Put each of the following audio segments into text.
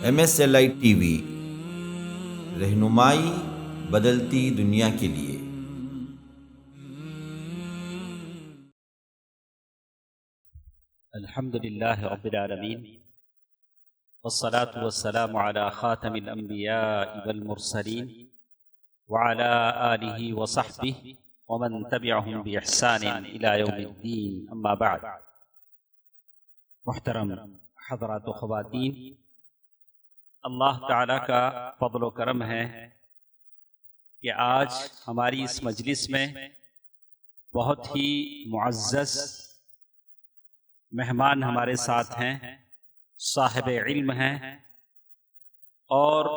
MSLI TV رہنمائی بدلتی دنیا کے لیے۔ الحمد للہ رب العالمین والصلاة والسلام على خاتم الانبیاء والمرسلین وعلى آلہ وصحبہ ومن تبعهم بإحسان الى یوم الدین، اما بعد۔ محترم حضرات و خواتین، اللہ تعالیٰ کا فضل و کرم ہے کہ آج ہماری اس مجلس میں بہت ہی معزز مہمان ہمارے ساتھ ہیں، صاحب علم ہیں، اور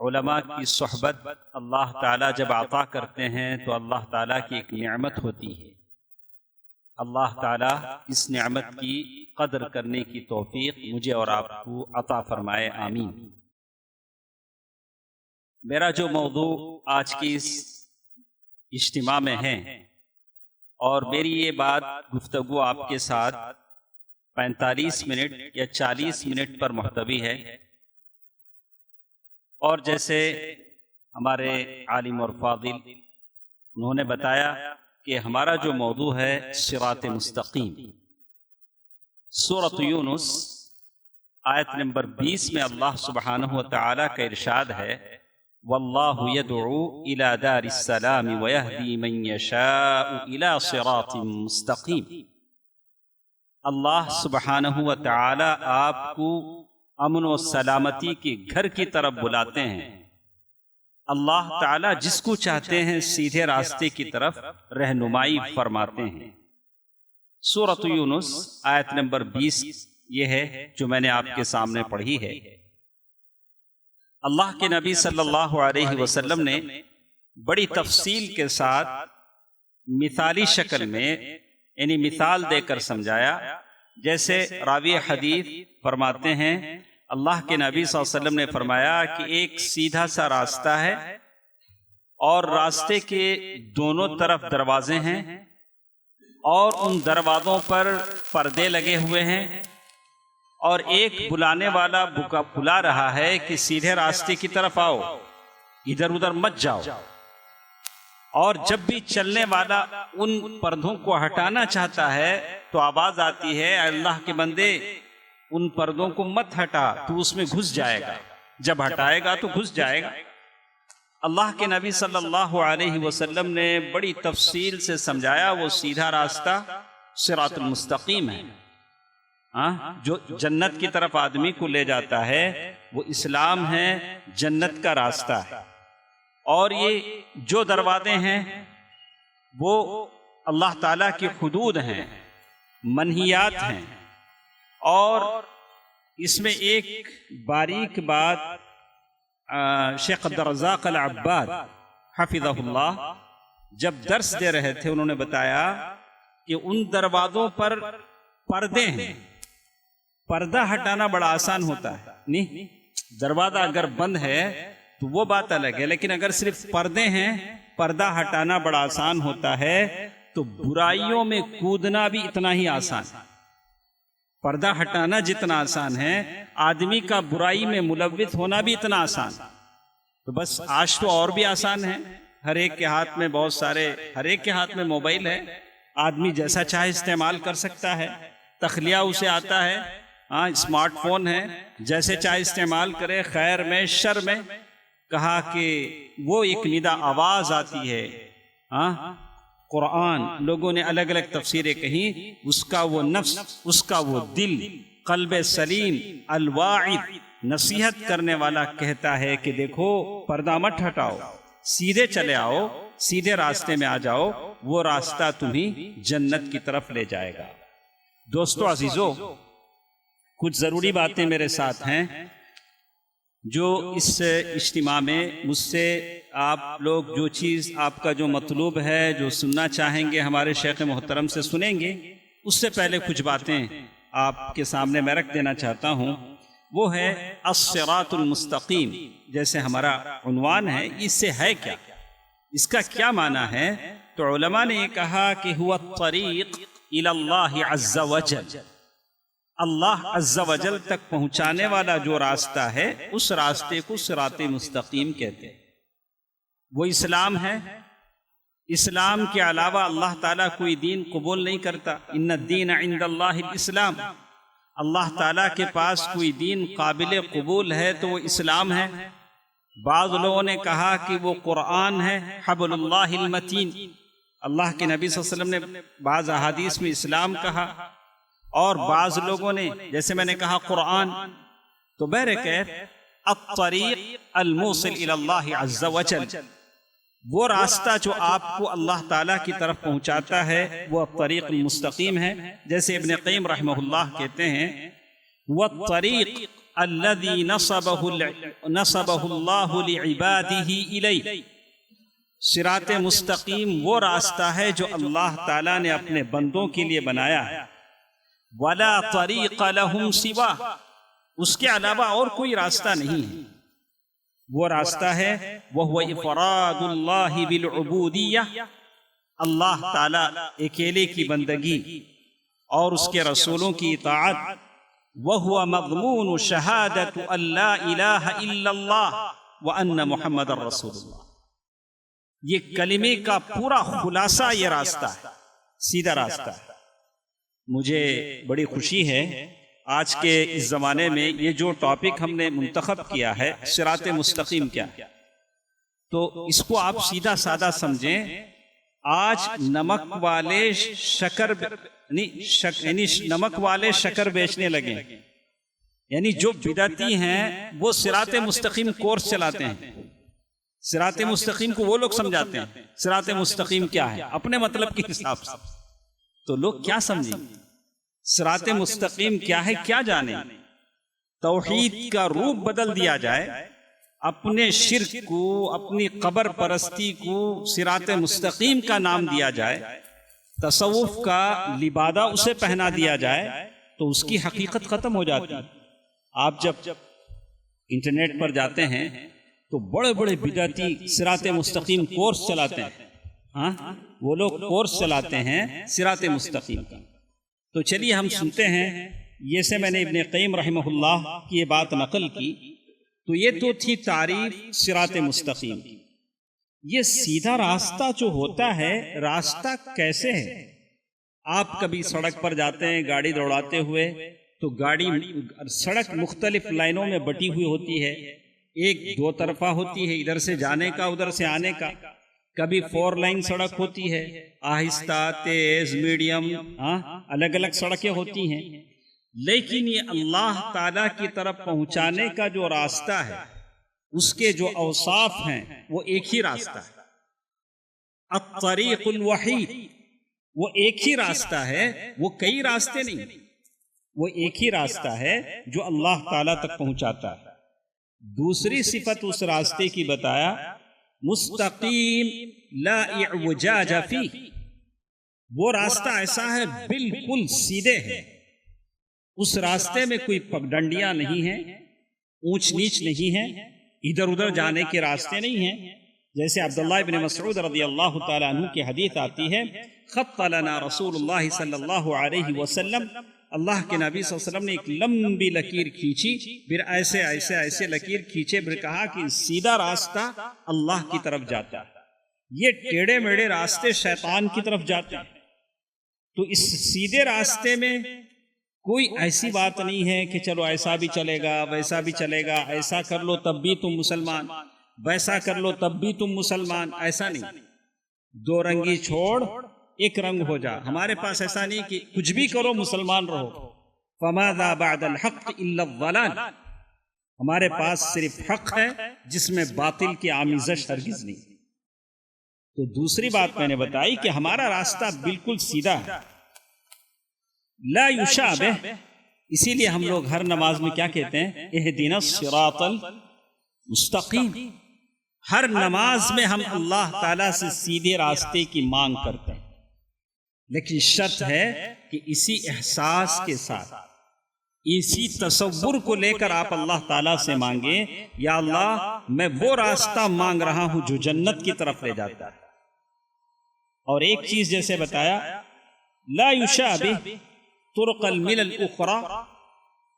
علماء کی صحبت اللہ تعالیٰ جب عطا کرتے ہیں تو اللہ تعالیٰ کی ایک نعمت ہوتی ہے۔ اللہ تعالیٰ اس نعمت کی قدر کرنے کی توفیق مجھے اور آپ کو عطا فرمائے، آمین۔ میرا جو موضوع آج کی اس اجتماع میں ہے، اور میری یہ بات گفتگو آپ کے ساتھ 45 منٹ یا 40 منٹ پر محتوی ہے، اور جیسے ہمارے عالم اور فاضل انہوں نے بتایا کہ ہمارا جو موضوع ہے صراط مستقیم۔ سورۃ یونس آیت نمبر 20 میں اللہ سبحانہ و تعالیٰ کا ارشاد ہے، واللہ یدعو الی دار السلام ویہدی من یشاء الی صراط مستقیم۔ اللہ سبحانہ و تعالی آپ کو امن و سلامتی کے گھر کی طرف بلاتے ہیں۔ اللہ تعالی جس کو چاہتے ہیں سیدھے راستے کی طرف رہنمائی فرماتے ہیں۔ سورۃ یونس آیت نمبر 20 یہ ہے جو میں نے آپ کے سامنے پڑھی ہے۔ اللہ کے نبی صلی اللہ علیہ وسلم نے بڑی تفصیل کے ساتھ مثالی شکل میں یعنی مثال دے کر سمجھایا۔ جیسے راوی حدیث فرماتے ہیں، اللہ کے نبی صلی اللہ علیہ وسلم نے فرمایا کہ ایک سیدھا سا راستہ ہے، اور راستے کے دونوں طرف دروازے ہیں، اور ان دروازوں پر پردے لگے ہوئے ہیں، اور ایک بلانے والا بلا رہا ہے کہ سیدھے راستے کی طرف آؤ، ادھر ادھر مت جاؤ۔ اور جب بھی چلنے والا ان پردوں کو ہٹانا چاہتا ہے تو آواز آتی ہے، اللہ کے بندے ان پردوں کو مت ہٹا، تو اس میں گھس جائے گا، جب ہٹائے گا تو گھس جائے گا۔ اللہ کے نبی صلی اللہ علیہ وسلم نے بڑی تفصیل سے سمجھایا وہ سیدھا راستہ صراط المستقیم ہے، جو جنت کی طرف آدمی کو لے جاتا ہے، وہ اسلام ہے، جنت کا راستہ ہے۔ اور یہ جو دروازے ہیں وہ اللہ تعالیٰ کی حدود ہیں، منہیات ہیں۔ اور اس میں ایک باریک بات شیخ عبدالرزاق العباد حفظہ اللہ جب درس دے رہے تھے، انہوں نے بتایا کہ ان دروازوں پر پردے ہیں، پردہ ہٹانا بڑا آسان ہوتا ہے، نہیں دروازہ اگر بند ہے تو وہ بات الگ ہے، لیکن اگر صرف پردے ہیں، پردہ ہٹانا بڑا آسان ہوتا ہے، تو برائیوں میں کودنا بھی اتنا ہی آسان ہے۔ پردہ ہٹانا جتنا آسان ہے، آدمی کا برائی میں ملوث ہونا بھی اتنا آسان ہے۔ تو بس آج تو اور بھی آسان ہے، ہر ایک کے ہاتھ میں ہر ایک کے ہاتھ میں موبائل ہے، آدمی جیسا چاہے استعمال کر سکتا ہے، تخلیہ اسے آتا ہے، اسمارٹ فون ہے، جیسے چاہے استعمال کرے، خیر میں شر میں۔ کہا کہ وہ ایک ندا آواز آتی ہے، قرآن لوگوں نے الگ الگ تفسیریں کہیں، اس کا وہ نفس، اس کا وہ دل، قلب سلیم الواعظ، نصیحت کرنے والا کہتا ہے کہ دیکھو پردہ مت ہٹاؤ، سیدھے چلے آؤ، سیدھے راستے میں آ جاؤ، وہ راستہ تمہیں جنت کی طرف لے جائے گا۔ دوستو عزیزو، کچھ ضروری باتیں میرے ساتھ ہیں جو اس اجتماع میں مجھ سے آپ لوگ جو چیز آپ کا جو مطلوب ہے، جو سننا چاہیں گے، ہمارے شیخ محترم سے سنیں گے، اس سے پہلے کچھ باتیں آپ کے سامنے میں رکھ دینا چاہتا ہوں۔ وہ ہے الصراط المستقیم، جیسے ہمارا عنوان ہے، اس سے ہے کیا، اس کا کیا معنی ہے؟ تو علماء نے یہ کہا کہ هو الطریق الی اللہ عز وجل، اللہ عز و جل تک پہنچانے والا جو راستہ ہے اس راستے کو صراط مستقیم کہتے ہیں۔ وہ اسلام ہے۔ اسلام کے علاوہ اللہ تعالیٰ کوئی دین قبول نہیں کرتا۔ ان الدین عند اللہ الاسلام، اللہ تعالیٰ کے پاس کوئی دین قابل قبول ہے تو وہ اسلام ہے۔ بعض لوگوں نے کہا کہ وہ قرآن ہے، حبل اللہ المتین۔ اللہ کے نبی صلی اللہ علیہ وسلم نے بعض احادیث میں اسلام کہا، اور بعض لوگوں نے جیسے میں نے کہا قرآن۔ تو بہرکیف الطریق الموصل الی اللہ عز و جل، وہ راستہ جو آپ کو اللہ تعالیٰ کی طرف پہنچاتا ہے وہ الطریق المستقیم ہے۔ جیسے ابن قیم رحمہ اللہ کہتے ہیں والطریق الذی نصبہ اللہ لعبادہ الیہ، صراط مستقیم وہ راستہ ہے جو اللہ تعالیٰ نے اپنے بندوں کے لیے بنایا ہے۔ ولا طریق لہم سوا، اس کے علاوہ اور کوئی راستہ نہیں ہے۔ وہ راستہ ہے وہ افراد اللہ بالعبودیہ، اللہ تعالیٰ اکیلے کی بندگی اور اس کے رسولوں کی اطاعت۔ وہو مضمون شہادت ان لا الہ الا اللہ وان محمد رسول اللہ، یہ کلمے کا پورا خلاصہ یہ راستہ ہے، سیدھا راستہ ہے۔ مجھے بڑی خوشی ہے آج کے اس زمانے میں یہ جو ٹاپک ہم نے منتخب کیا ہے صراط مستقیم کیا، تو اس کو آپ سیدھا سادہ سمجھیں۔ آج نمک والے شکر بیچنے لگے، یعنی جو بدعتی ہیں وہ صراط مستقیم کورس چلاتے ہیں۔ صراط مستقیم کو وہ لوگ سمجھاتے ہیں صراط مستقیم کیا ہے اپنے مطلب کے حساب سے، تو لوگ کیا سمجھیں صراط مستقیم کیا ہے، کیا جانے؟ توحید کا روپ بدل دیا جائے، اپنے شرک کو، اپنی قبر پرستی کو صراط مستقیم کا نام دیا جائے، تصوف کا لبادہ اسے پہنا دیا جائے، تو اس کی حقیقت ختم ہو جاتی ہے۔ آپ جب انٹرنیٹ پر جاتے ہیں تو بڑے بڑے بدعتی صراط مستقیم کورس چلاتے ہیں، ہاں وہ لوگ کورس چلاتے ہیں صراط مستقیم کا۔ تو چلیے ہم سنتے ہیں، یہ سے میں نے ابن قیم رحمہ اللہ کی یہ بات نقل کی، تو یہ تو تھی تعریف صراط مستقیم۔ یہ سیدھا راستہ جو ہوتا ہے، راستہ کیسے ہے؟ آپ کبھی سڑک پر جاتے ہیں گاڑی دوڑاتے ہوئے، تو سڑک مختلف لائنوں میں بٹی ہوئی ہوتی ہے، ایک دو طرفہ ہوتی ہے، ادھر سے جانے کا ادھر سے آنے کا۔ کبھی 4 لائن سڑک ہوتی ہے، آہستہ، تیز، میڈیم، الگ الگ سڑکیں ہوتی ہیں۔ لیکن یہ اللہ تعالیٰ کی طرف پہنچانے کا جو راستہ ہے، اس کے جو اوصاف ہیں وہ ایک ہی راستہ ہے، الطریق الوحید، وہ ایک ہی راستہ ہے، وہ کئی راستے نہیں، وہ ایک ہی راستہ ہے جو اللہ تعالیٰ تک پہنچاتا ہے۔ دوسری صفت اس راستے کی بتایا، مستقیم لا اعوجاج فیہ، وہ راستہ ایسا ہے بالکل سیدھے ہے، اس راستے میں کوئی پگڈنڈیاں نہیں ہیں، اونچ نیچ نہیں ہے، ادھر ادھر جانے کے راستے نہیں ہیں۔ جیسے عبداللہ بن مسعود رضی اللہ تعالیٰ عنہ کی حدیث آتی ہے، خط لنا رسول اللہ صلی اللہ علیہ وسلم، اللہ کے نبی صلی اللہ علیہ وسلم نے ایک لمبی لکیر کھینچی، پھر ایسے ایسے ایسے لکیر کھینچے، پھر کہا کہ سیدھا راستہ اللہ کی طرف جاتا ہے، یہ ٹیڑے میڑے راستے شیطان کی طرف جاتے ہیں۔ تو اس سیدھے راستے میں کوئی ایسی بات نہیں ہے کہ چلو ایسا بھی چلے گا ویسا بھی چلے گا، ایسا کر لو تب بھی تم مسلمان، ویسا کر لو تب بھی تم مسلمان، ایسا نہیں۔ دو رنگی چھوڑ ایک رنگ ہو جا، ہمارے پاس ایسا نہیں کہ کچھ بھی کرو مسلمان رہو، فماذا بعد الحق الا الضلال، ہمارے پاس صرف حق ہے جس میں باطل کی آمیزش ہرگز نہیں۔ تو دوسری بات میں نے بتائی کہ ہمارا راستہ بالکل سیدھا ہے، لا یشابہ، اسی لیے ہم لوگ ہر نماز میں کیا کہتے ہیں، اہدنا الصراط المستقیم، ہر نماز میں ہم اللہ تعالیٰ سے سیدھے راستے کی مانگ کرتے ہیں، لیکن شرط ہے کہ اسی احساس کے ساتھ، اسی تصور کو لے کر آپ اللہ تعالیٰ سے مانگیں، یا اللہ میں وہ راستہ مانگ رہا ہوں جو جنت کی طرف لے جاتا ہے۔ اور ایک چیز جیسے بتایا، لا یشابہ طرق الملل الاخرى،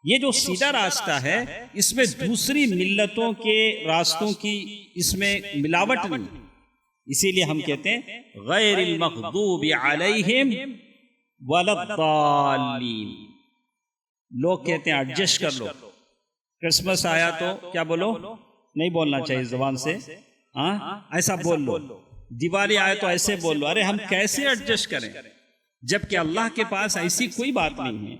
یہ جو سیدھا راستہ ہے اس میں دوسری ملتوں کے راستوں کی اس میں ملاوٹ نہیں، اسی لیے ہم کہتے ہیں غیر المغضوب علیہم ولا الضالین۔ لوگ کہتے ہیں ایڈجسٹ کر لو، کرسمس آیا تو کیا بولو، نہیں بولنا چاہیے زبان سے، ہاں ایسا بول لو، دیوالی آئے تو ایسے بول لو۔ ارے ہم کیسے ایڈجسٹ کریں جبکہ اللہ کے پاس ایسی کوئی بات نہیں ہے۔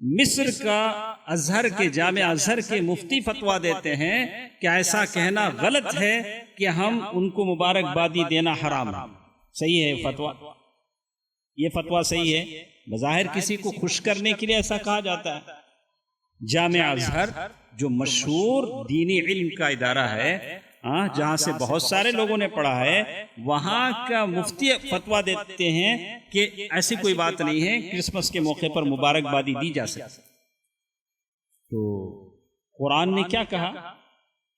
مصر کا ازہر کے جامع ازہر کے مفتی فتویٰ دیتے ہیں کہ ایسا کہنا غلط ہے کہ ہم ان کو مبارکبادی دینا حرام ہے۔ صحیح ہے فتویٰ، یہ فتویٰ صحیح ہے، بظاہر کسی کو خوش کرنے کے لیے ایسا کہا جاتا ہے۔ جامع ازہر جو مشہور دینی علم کا ادارہ ہے، جہاں سے بہت سارے لوگوں نے پڑھا ہے، وہاں کا مفتی فتویٰ دیتے ہیں کہ ایسی کوئی بات نہیں ہے، کرسمس کے موقع پر مبارکبادی دی جا سکتی۔ تو قرآن نے کیا کہا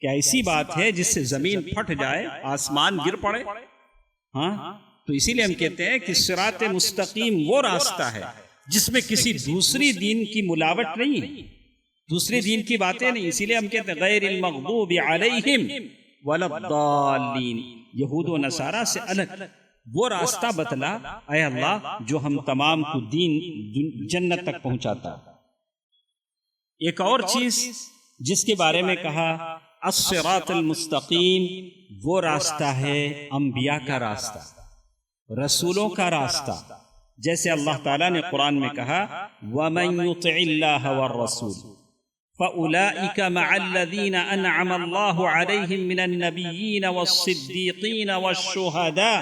کہ ایسی بات ہے جس سے زمین پھٹ جائے، آسمان گر پڑے۔ تو اسی لیے ہم کہتے ہیں کہ صراط مستقیم وہ راستہ ہے جس میں کسی دوسری دین کی ملاوٹ نہیں ہے، دوسری دین کی باتیں نہیں۔ اسی لیے ہم کہتے ہیں غیر المغضوب علیہم ولا الضالین، یہود و نصارہ سے الگ وہ راستہ بتلا اے اللہ جو ہم تمام کو دین جنت تک پہنچاتا۔ ایک اور چیز جس کے بارے میں کہا الصراط المستقیم، وہ راستہ ہے انبیاء کا راستہ، رسولوں کا راستہ۔ جیسے اللہ تعالیٰ نے قرآن میں کہا وَمَن يُطِعِ اللَّهَ وَالرَّسُولِ فَأُولَئِكَ مَعَ الَّذِينَ أَنْعَمَ اللَّهُ عَلَيْهِمْ مِنَ النَّبِيِّينَ وَالصِّدِّيقِينَ وَالشُّهَدَاءِ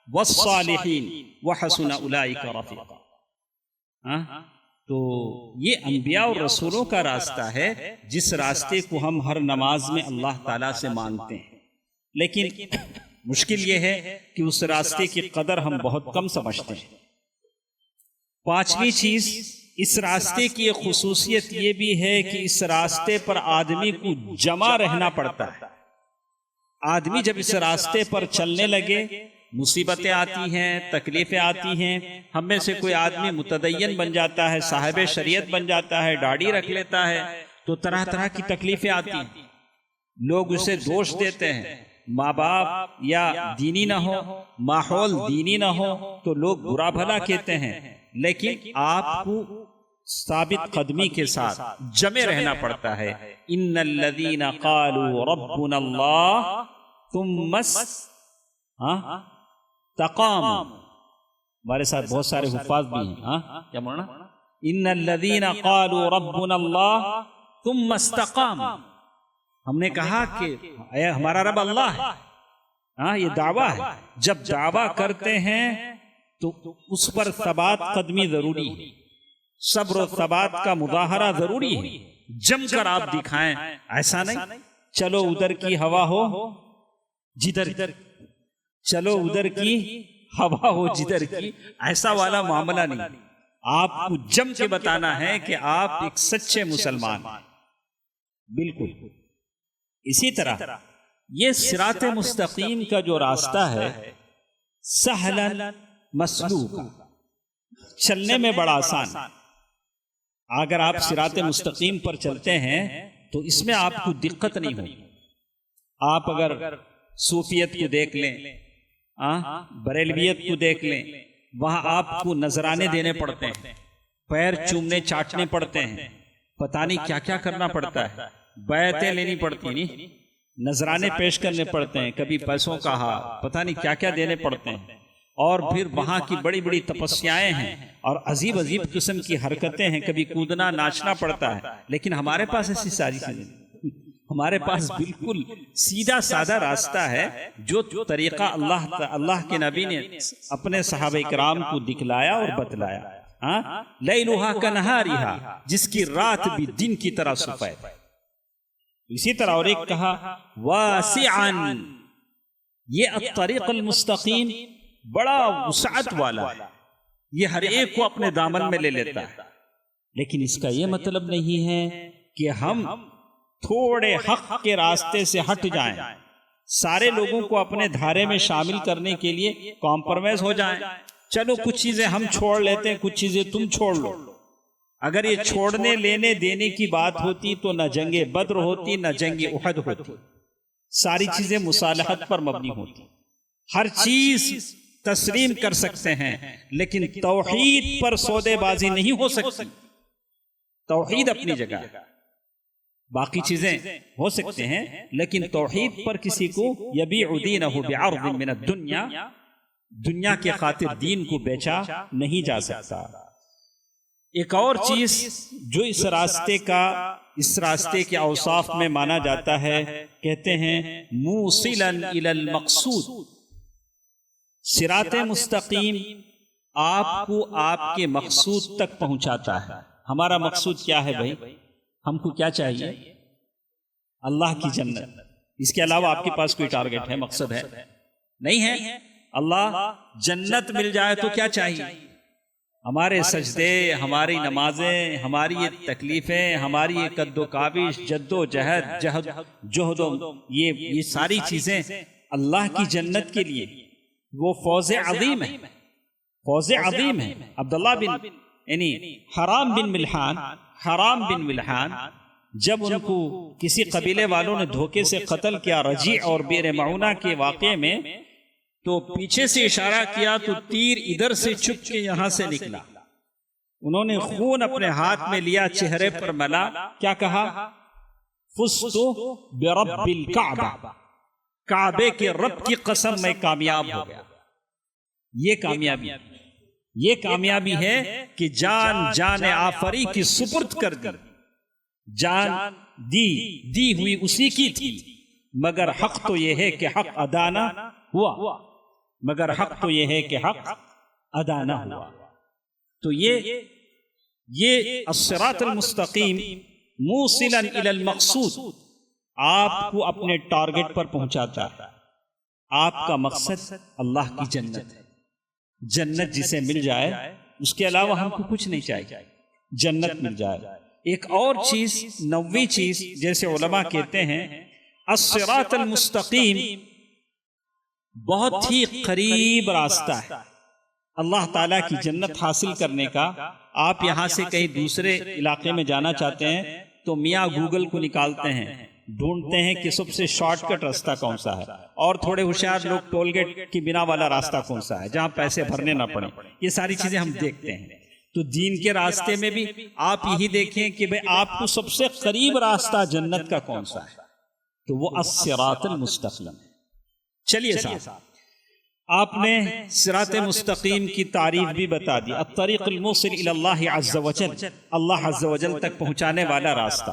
وَالصَّالِحِينَ وَحَسُنَ أُولَئِكَ رَفِيقًا۔ تو یہ انبیاء اور رسولوں کا راستہ ہے جس راستے کو ہم ہر نماز میں اللہ تعالیٰ سے مانگتے ہیں، لیکن مشکل یہ ہے کہ اس راستے کی قدر ہم بہت کم سمجھتے ہیں۔ پانچویں چیز، اس راستے کی ایک خصوصیت یہ بھی ہے کہ اس راستے پر آدمی کو جمع رہنا پڑتا ہے۔ آدمی جب اس راستے پر چلنے لگے، مصیبتیں آتی ہیں، تکلیفیں آتی ہیں، ہم میں سے کوئی آدمی متدین بن جاتا ہے، صاحب شریعت بن جاتا ہے، داڑھی رکھ لیتا ہے، تو طرح طرح کی تکلیفیں آتی ہیں، لوگ اسے دوش دیتے ہیں، ماں باپ یا دینی نہ ہو، ماحول دینی نہ ہو تو لوگ برا بھلا کہتے ہیں، لیکن آپ کو ثابت قدمی کے ساتھ جمے رہنا پڑتا ہے۔ ان الذین قالوا ربنا اللہ ثم استقاموا، ہمارے ساتھ بہت سارے حفاظ بھی ہیں، کیا مولانا؟ ان الذین قالوا ربنا اللہ ثم استقاموا، ہم نے کہا کہ ہمارا رب اللہ ہے، یہ دعویٰ ہے۔ جب دعویٰ کرتے ہیں تو اس پر ثبات قدمی ضروری ہے، صبر و ثبات کا مظاہرہ ضروری ہے، جم کر آپ دکھائیں، ایسا نہیں چلو ادھر کی ہوا ہو جدھر، چلو ادھر کی ہوا ہو جدھر کی، ایسا والا معاملہ نہیں۔ آپ کو جم کے بتانا ہے کہ آپ ایک سچے مسلمان ہیں۔ بالکل اسی طرح یہ صراط مستقیم کا جو راستہ ہے سہل مسلوک، چلنے میں بڑا آسان۔ اگر آپ صراط مستقیم پر چلتے ہیں تو اس میں آپ کو دقت نہیں ہوگی۔ آپ اگر صوفیت کو دیکھ لیں، بریلویت کو دیکھ لیں، وہاں آپ کو نذرانے دینے پڑتے ہیں، پیر چومنے چاٹنے پڑتے ہیں، پتہ نہیں کیا کیا کرنا پڑتا ہے، بیعتیں لینی پڑتی نہیں، نذرانے پیش کرنے پڑتے ہیں، کبھی پیسوں کا پتہ نہیں کیا کیا دینے پڑتے ہیں، اور پھر وہاں کی بڑی بڑی تپسیائیں ہیں اور عجیب عجیب قسم کی حرکتیں ہیں، کبھی کودنا ناچنا پڑتا ہے۔ لیکن ہمارے پاس ایسی ساری چیزیں، ہمارے پاس بالکل سیدھا سادہ راستہ ہے جو طریقہ اللہ کے نبی نے اپنے صحابہ کرام کو دکھلایا اور بتلایا۔ لیلھا کنہارھا، جس کی رات بھی دن کی طرح سفید۔ اسی طرح اور ایک کہا واسعا، یہ الطریق المستقیم بڑا وسعت والا ہے، یہ ہر ایک کو اپنے دامن میں لے لیتا ہے، لیکن اس کا یہ مطلب نہیں ہے کہ ہم تھوڑے حق کے راستے سے ہٹ جائیں، سارے لوگوں کو اپنے دھارے میں شامل کرنے کے لیے کمپرومائز ہو جائیں، چلو کچھ چیزیں ہم چھوڑ لیتے ہیں، کچھ چیزیں تم چھوڑ لو، اگر یہ چھوڑنے لینے دینے کی بات ہوتی تو نہ جنگ بدر ہوتی نہ جنگ احد ہوتی، ساری چیزیں مصالحت پر مبنی ہوتی، ہر چیز تسلیم کر سکتے ہیں، لیکن توحید پر سودے بازی نہیں ہو سکتی۔ توحید اپنی جگہ ہے، باقی چیزیں ہو سکتے ہیں، لیکن توحید پر کسی کو یبیع دینہ بعرض من الدنیا، دنیا کے خاطر دین کو بیچا نہیں جا سکتا۔ ایک اور چیز جو اس راستے کے اوصاف میں مانا جاتا ہے، کہتے ہیں موصلا الی المقصود، صراط مستقیم آپ کو آپ کے مقصود تک پہنچاتا ہے۔ ہمارا مقصود کیا ہے بھائی؟ ہم کو کیا چاہیے؟ اللہ کی جنت۔ اس کے علاوہ آپ کے پاس کوئی ٹارگٹ ہے، مقصد ہے؟ نہیں ہے۔ اللہ جنت مل جائے تو کیا چاہیے؟ ہمارے سجدے، ہماری نمازیں، ہماری یہ تکلیفیں، ہماری یہ قد و کاوش، جد و جہد یہ ساری چیزیں اللہ کی جنت کے لیے، وہ فوز عظیم ہے، فوز عظیم ہے۔ عبداللہ یعنی حرام بن ملحان جب ان کو کسی قبیلے والوں نے دھوکے سے قتل کیا رجیع اور بئر معونہ کے واقعے میں، تو پیچھے سے اشارہ کیا تو تیر ادھر سے چھپ کے یہاں سے نکلا، انہوں نے خون اپنے ہاتھ میں لیا، چہرے پر ملا، کیا کہا؟ فزت برب الکعبہ، کعبے کے رب کی قسم میں کامیاب ہو گیا۔ یہ کامیابی ہے کہ جان آفری کی سپرد کر دی، جان دی ہوئی اسی کی تھی، مگر حق تو یہ ہے کہ حق ادا نہ ہوا، تو یہ الصراط المستقیم موصلا الی المقصود آپ کو اپنے ٹارگٹ پر پہنچاتا ہے۔ آپ کا مقصد اللہ کی جنت ہے، جنت جسے مل جائے اس کے علاوہ ہم کو کچھ نہیں چاہیے، جنت مل جائے۔ ایک اور چیز، نویں چیز، جیسے علماء کہتے ہیں الصراط المستقیم بہت ہی قریب راستہ ہے اللہ تعالیٰ کی جنت حاصل کرنے کا۔ آپ یہاں سے کہیں دوسرے علاقے میں جانا چاہتے ہیں تو میاں گوگل کو نکالتے ہیں، ڈھونڈتے ہیں کہ سب سے شارٹ کٹ راستہ کون سا ہے، اور تھوڑے ہوشیار لوگ ٹول گیٹ کی بنا والا راستہ کون سا ہے جہاں پیسے بھرنے نہ پڑیں۔ یہ ساری چیزیں ہم دیکھتے ہیں۔ تو دین کے راستے میں بھی آپ یہی دیکھیں کہ بھئی آپ کو سب سے قریب راستہ جنت کا کون سا ہے، تو وہ الصراط المستقیم۔ چلیے صاحب، آپ نے صراط مستقیم کی تعریف بھی بتا دی، الطریق الموصل الی اللہ عز وجل، اللہ عز وجل تک پہنچانے والا راستہ۔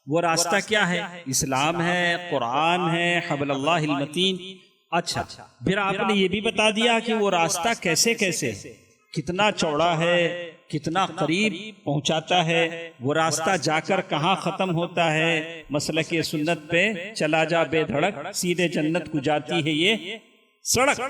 وہ راستہ کیا ہے؟ اسلام ہے، قرآن ہے، حبل اللہ المتین۔ اچھا، پھر آپ نے یہ بھی بتا دیا کہ وہ راستہ کیسے کتنا چوڑا ہے، کتنا قریب پہنچاتا ہے، وہ راستہ جا کر کہاں ختم ہوتا ہے۔ مسلک سنت پہ چلا جا بے دھڑک، سیدھے جنت کو جاتی ہے یہ سڑک،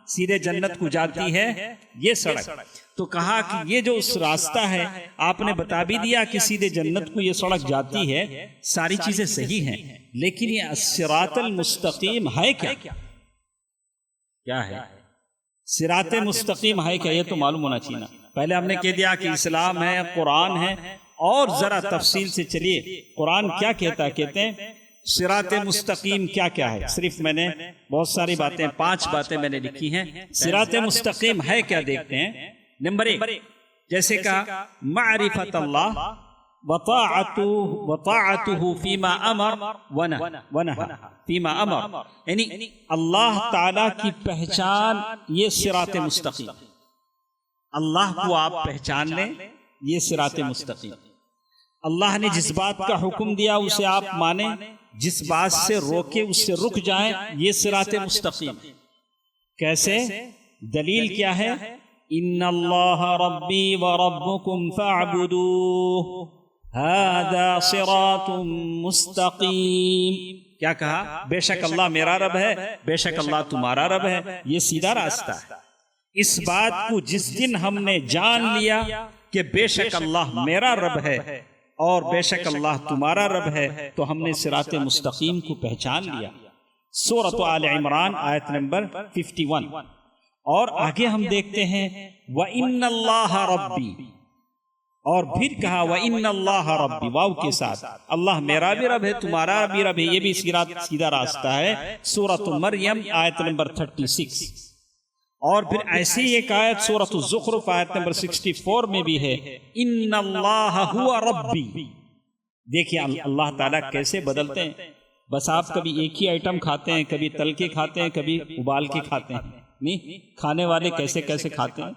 سیدھے جنت کو جاتی ہے یہ سڑک۔ تو کہا کہ یہ جو اس راستہ ہے، آپ نے بتا بھی دیا کہ سیدھے جنت کو یہ سڑک جاتی ہے، ساری چیزیں صحیح ہیں، لیکن یہ الصراط المستقیم ہے کیا ہے؟ صراط مستقیم ہے کیا؟ یہ تو معلوم ہونا چاہیے نا۔ پہلے ہم نے کہہ دیا کہ اسلام ہے، قرآن ہے، اور ذرا تفصیل سے چلیے قرآن کیا کہتا ہے۔ کہتے ہیں صراط مستقیم کیا ہے؟ صرف میں نے بہت ساری باتیں، 5 باتیں میں نے لکھی ہیں۔ صراط مستقیم ہے کیا؟ دیکھتے ہیں۔ نمبر 1، جیسے کہا معرفت اللہ وطاعته فیما امر ونہا، فیما امر، یعنی اللہ تعالی کی پہچان، یہ صراط مستقیم۔ اللہ کو آپ پہچان لیں، یہ صراط مستقیم۔ اللہ نے جس بات کا حکم دیا اسے آپ مانیں، جس بات سے روکے اس سے رک جائیں، یہ صراط مستقیم۔ کیسے؟ دلیل کیا ہے؟ ان اللہ ربی وربکم فاعبدوہ ھذا صراط مستقیم۔ کیا کہا؟ بے شک اللہ میرا رب ہے، بے شک اللہ تمہارا رب ہے، یہ سیدھا راستہ ہے۔ اس بات کو جس دن ہم نے جان لیا کہ بے شک اللہ میرا رب ہے اور بے شک اللہ تمہارا رب ہے، تو ہم نے صراط مستقیم کو پہچان لیا۔ سورۃ آل عمران آیت نمبر 51۔ اور آگے ہم دیکھتے ہیں وَإِنَّ اللَّهَ رَبِّي، اور پھر کہا وَإِنَّ اللَّهَ رَبِّ، واو کے ساتھ اللہ میرا بھی رب ہے تمہارا بھی رب ہے، یہ بھی سیدھا راستہ ہے، سورۃ مریم آیت نمبر 36۔ اور پھر ایسی ایک آیت سورۃ الزخرف آیت نمبر 64 میں بھی ہے ان اللہ ہوا ربی۔ دیکھیے اللہ تعالیٰ کیسے بدلتے ہیں، بس آپ کبھی ایک ہی آئٹم کھاتے ہیں، کبھی تل کے کھاتے ہیں، کبھی ابال کے کھاتے ہیں، نہیں کھانے والے کیسے کیسے کھاتے ہیں،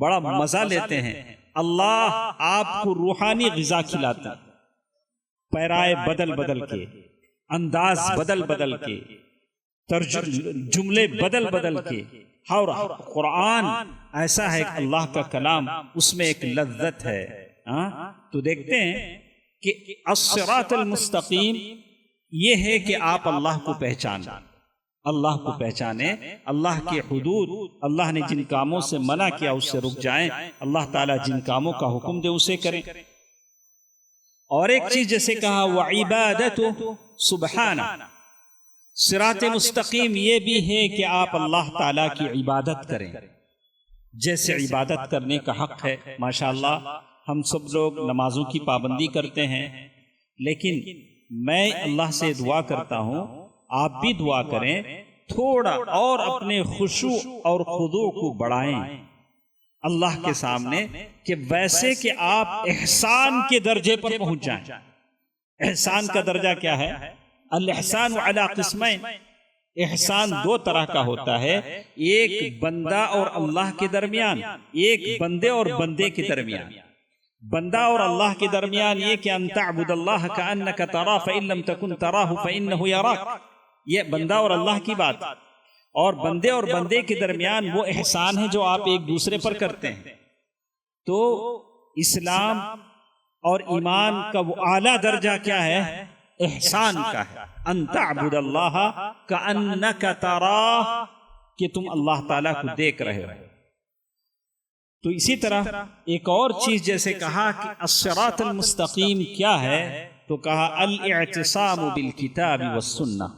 بڑا مزہ لیتے ہیں۔ اللہ آپ کو روحانی غذا کھلاتا ہے، پیرائے بدل بدل کے، انداز بدل بدل کے، جملے بدل بدل کے، اور قرآن ایسا ہے کہ اللہ کا کلام، اس میں ایک لذت ہے۔ تو دیکھتے ہیں کہ الصراط المستقیم یہ ہے کہ آپ اللہ کو پہچانیں، اللہ کو پہچانیں، اللہ کے حدود، اللہ نے جن کاموں سے منع کیا اس سے رک جائیں، اللہ تعالیٰ جن کاموں کا حکم دے اسے کریں۔ اور ایک چیز جیسے کہا وَعِبَادَتُ سُبْحَانَ، صراط مستقیم یہ بھی ہے کہ آپ اللہ تعالیٰ کی عبادت کریں، جیسے عبادت کرنے کا حق ہے۔ ماشاءاللہ ہم سب لوگ نمازوں کی پابندی کرتے ہیں، لیکن میں اللہ سے دعا کرتا ہوں، آپ بھی دعا کریں، تھوڑا اور اپنے خشوع اور خضوع کو بڑھائیں اللہ کے سامنے، کہ ویسے کہ آپ احسان کے درجے پر پہنچ جائیں۔ احسان کا درجہ کیا ہے؟ الاحسان علی قسمین، احسان دو طرح کا ہوتا ہے، ایک بندہ اور اللہ کے درمیان، ایک بندے اور بندے کے درمیان۔ بندہ اور اللہ کے درمیان یہ کہ ان تعبد اللہ کأنک تراہ فإن لم تکن تراہ فإنہ یراک، یہ بندہ اور اللہ کی بات۔ اور بندے اور بندے کے درمیان وہ احسان ہے جو آپ ایک دوسرے پر کرتے ہیں۔ تو اسلام اور ایمان کا وہ اعلیٰ درجہ کیا ہے؟ احسان کا ہے، ان تعبد اللہ کأنک تراہ، کہ تم اللہ تعالیٰ کو دیکھ رہے ہو۔ تو اسی طرح ایک اور چیز جیسے کہا کہ الصراط المستقیم کیا ہے، تو کہا الاعتصام بالکتاب والسنہ۔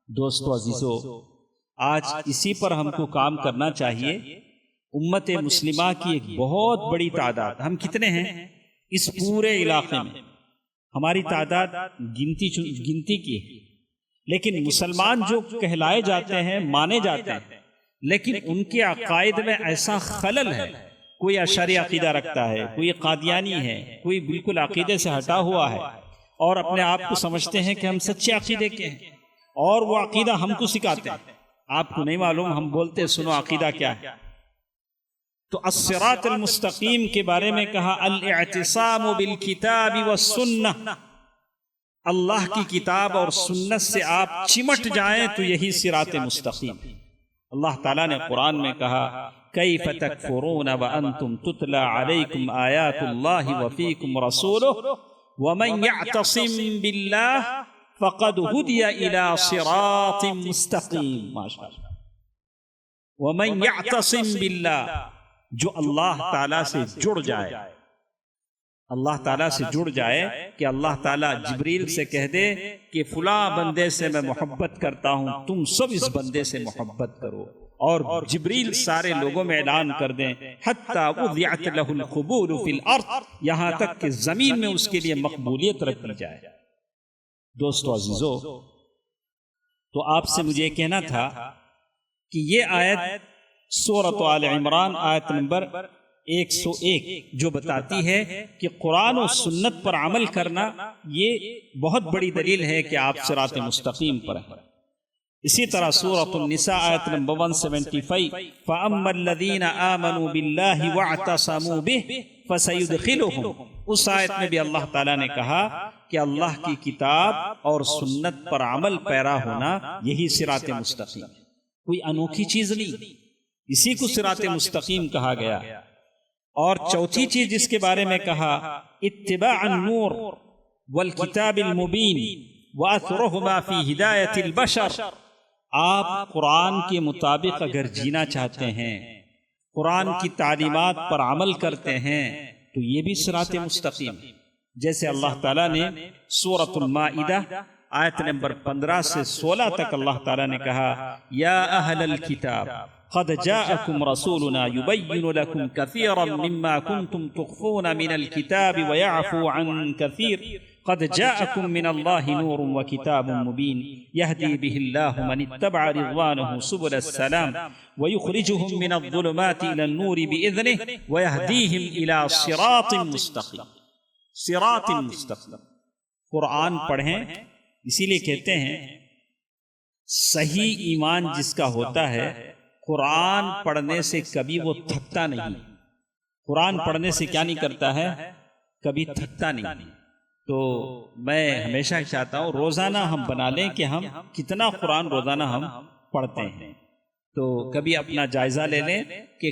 دوستو عزیزو، آج اسی پر ہم کو کام کرنا چاہیے۔ امت مسلمہ کی ایک بہت بڑی تعداد، ہم کتنے ہیں اس پورے علاقے میں؟ ہماری تعداد گنتی کی ہے، لیکن مسلمان جو کہلائے جاتے ہیں، مانے جاتے ہیں، لیکن ان کے عقائد میں ایسا خلل ہے، کوئی اشعری عقیدہ رکھتا ہے، کوئی قادیانی ہے، کوئی بالکل عقیدے سے ہٹا ہوا ہے، اور اپنے آپ کو سمجھتے ہیں کہ ہم سچے عقیدے کے ہیں، اور وہ عقیدہ ہم کو سکھاتے ہیں۔ آپ کو نہیں معلوم، ہم بولتے سنو عقیدہ کیا ہے۔ تو الصراط المستقیم کے بارے میں کہا الاعتصام بالکتاب والسنہ، اللہ کی کتاب اور سنت سے آپ چمٹ جائیں تو یہی صراط مستقیم۔ اللہ تعالیٰ نے قرآن میں کہا کیف تکفرون وانتم تتلی علیکم آیات اللہ وفیکم رسولہ ومن یعتصم باللہ فقد ہدی الی صراط مستقیم۔ ماشاءاللہ، ومن یعتصم باللہ، جو اللہ تعالیٰ سے جڑ جائے، اللہ تعالیٰ سے جڑ جائے، کہ اللہ تعالیٰ جبریل سے کہہ دے کہ فلاں بندے سے میں محبت کرتا ہوں، تم سب اس بندے سے محبت کرو، اور جبریل سارے لوگوں میں اعلان کر دیں حتی وضعت لہ القبول فی الارض، یہاں تک کہ زمین میں اس کے لیے مقبولیت رکھ دی جائے۔ دوستو عزیزو، تو آپ سے مجھے کہنا تھا کہ یہ آیت سورۃ آل عمران آیت نمبر 101 جو بتاتی ہے کہ قرآن و سنت پر عمل کرنا یہ بہت بڑی دلیل ہے کہ آپ صراط مستقیم پر ہیں۔ اسی طرح سورۃ النساء آیت نمبر 175 فَأَمَّا الَّذِينَ آمَنُوا بِاللَّهِ وَاعْتَصَمُوا بِهِ فَسَيُدْخِلُهُمْ، اس آیت میں بھی اللہ تعالیٰ نے کہا کہ اللہ کی کتاب اور سنت پر عمل پیرا ہونا یہی صراط مستقیم ہے، کوئی انوکھی چیز نہیں، اسی کو صراط مستقیم کہا گیا۔ اور چوتھی چیز جس کے بارے میں کہا اتباع النور والکتاب المبین وَأَثْرُهُمَا فِي ہدایت البشر، آپ قرآن کے مطابق اگر جینا چاہتے ہیں، قرآن کی تعلیمات پر عمل کرتے ہیں، تو یہ بھی صراط مستقیم، جیسے اللہ تعالیٰ نے سورۃ المائدہ آیت نمبر 15 سے 16 تک اللہ تعالیٰ نے کہا یا اہل الکتاب قد جاءكم رسولنا يبين لكم كثيرا مما كنتم تخفون من الكتاب ويعفو عن كثير قد جاءكم من الله نور وكتاب مبين يهدي به الله من اتبع رضوانه سبل السلام ويخرجهم من الظلمات إلى النور بإذنه ويهديهم إلى صراط مستقيم. صراط مستقيم. قرآن پڑھیں، اسی لیے کہتے ہیں صحیح ایمان جس کا ہوتا ہے قرآن پڑھنے سے کبھی وہ تھکتا نہیں. قرآن پڑھنے سے کیا نہیں کرتا ہے؟ کبھی تھکتا نہیں. تو میں ہمیشہ چاہتا ہوں روزانہ ہم بنا لیں کہ ہم کتنا قرآن روزانہ ہم پڑھتے ہیں. تو کبھی اپنا جائزہ لے لیں کہ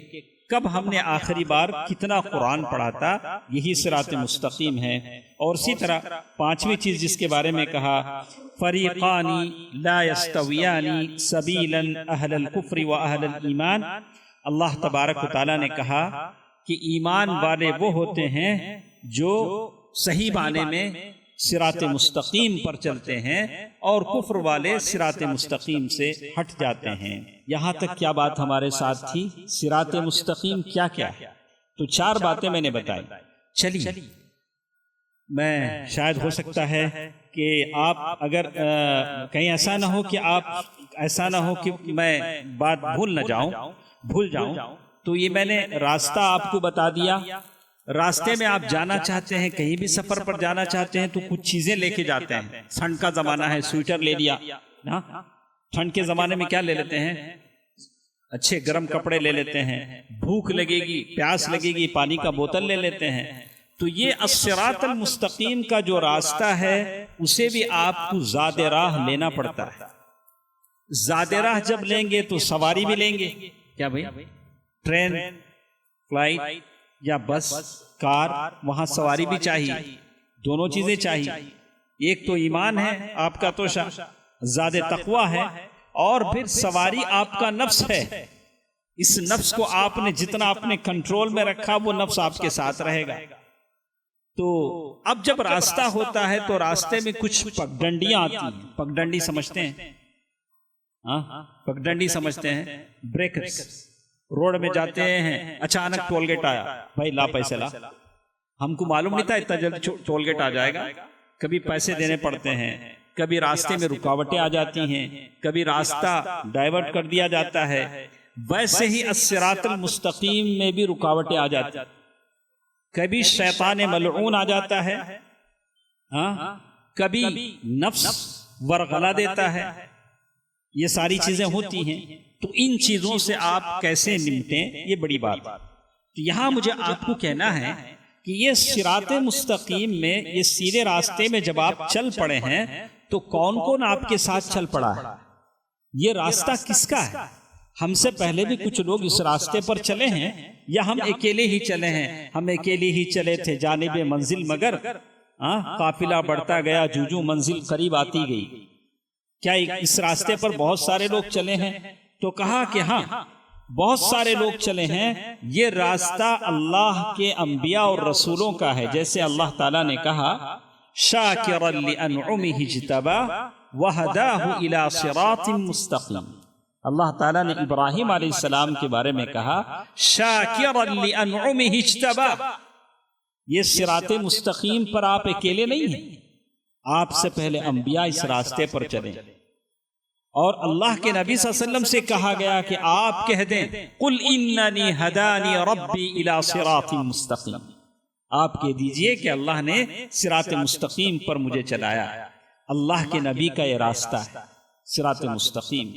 کب ہم نے آخری بار کتنا قرآن پڑھا تھا. یہی صراط مستقیم ہے. اور اسی طرح پانچویں چیز جس کے بارے میں کہا فریقانی لا یستویانی سبیلا اہل الکفر و اہل الایمان. اللہ تبارک و تعالیٰ نے کہا کہ ایمان والے وہ ہوتے ہیں جو صحیح معنی میں صراط مستقیم پر چلتے ہیں اور کفر والے صراط مستقیم سے ہٹ جاتے ہیں. یہاں تک کیا بات ہمارے ساتھ تھی؟ صراط مستقیم کیا کیا ہے؟ تو 4 باتیں میں نے بتائی. چلیے میں شاید ہو سکتا ہے کہ آپ اگر کہیں ایسا نہ ہو کہ میں بات بھول جاؤں تو یہ میں نے راستہ آپ کو بتا دیا. راستے میں آپ جانا چاہتے ہیں، کہیں بھی سفر پر جانا چاہتے ہیں تو کچھ چیزیں لے کے جاتے ہیں. ٹھنڈ کا زمانہ ہے، سویٹر لے لیا. ٹھنڈ کے زمانے میں کیا لے لیتے ہیں؟ اچھے گرم کپڑے لے لیتے ہیں. بھوک لگے گی، پیاس لگے گی، پانی کا بوتل لے لیتے ہیں. تو یہ الصراط المستقیم کا جو راستہ ہے اسے بھی آپ کو زاد راہ لینا پڑتا ہے. زاد راہ جب لیں گے تو سواری بھی لیں گے. کیا بھائی؟ ٹرین، فلائٹ یا بس، کار، وہاں سواری بھی چاہیے. دونوں چیزیں چاہیے. ایک تو ایمان ہے آپ کا توشہ، زاد تقوی ہے، اور پھر سواری آپ کا نفس ہے. اس نفس کو آپ نے جتنا اپنے کنٹرول میں رکھا وہ نفس آپ کے ساتھ رہے گا. تو اب جب راستہ ہوتا ہے تو راستے میں کچھ پگڈنڈیاں آتی ہیں. پگڈنڈی سمجھتے ہیں؟ پگڈنڈی سمجھتے ہیں؟ بریکرز. روڈ میں جاتے ہیں، اچانک ٹول گیٹ آیا، بھائی لا پیسے لا. ہم کو معلوم نہیں تھا اتنا جلد ٹول گیٹ آ جائے گا. کبھی پیسے دینے پڑتے ہیں، کبھی راستے میں رکاوٹیں آ جاتی ہیں، کبھی راستہ ڈائیورٹ کر دیا جاتا ہے. ویسے ہی الصراط المستقیم میں بھی رکاوٹیں آ جاتی ہیں. کبھی شیطان ملعون آ جاتا ہے، کبھی نفس ورغلا دیتا ہے. یہ ساری چیزیں ہوتی ہیں. تو ان چیزوں سے آپ کیسے نمٹیں، یہ بڑی بات. تو یہاں مجھے آپ کو کہنا ہے کہ یہ صراط مستقیم میں، یہ سیدھے راستے میں جب آپ چل پڑے ہیں تو کون کون آپ کے ساتھ چل پڑا ہے؟ یہ راستہ کس کا ہے؟ ہم سے پہلے بھی کچھ لوگ اس راستے پر چلے ہیں یا ہم اکیلے ہی چلے ہیں؟ ہم اکیلے ہی چلے تھے جانب منزل، مگر قافلہ بڑھتا گیا، جو منزل قریب آتی گئی. کیا اس راستے پر بہت سارے لوگ چلے ہیں؟ تو کہا کہ ہاں بہت سارے لوگ چلے ہیں. یہ راستہ اللہ کے انبیاء اور رسولوں کا ہے. جیسے اللہ تعالیٰ نے کہا شاکرا لانعمہ اجتبا وہداہ الی صراط مستقیم. اللہ تعالیٰ نے ابراہیم علیہ السلام کے بارے میں کہا شاکرا لانعمہ اجتبا. یہ صراط مستقیم پر آپ اکیلے نہیں ہیں، آپ سے پہلے انبیاء اس راستے پر چلیں. اور اللہ کے نبی صلی اللہ علیہ وسلم سے کہا گیا کہ آپ کہہ دیں قل اننی ہدانی ربی الی صراط مستقیم. آپ کہہ دیجئے کہ اللہ نے صراط مستقیم پر مجھے چلایا. اللہ کے نبی کا یہ راستہ ہے صراط مستقیم.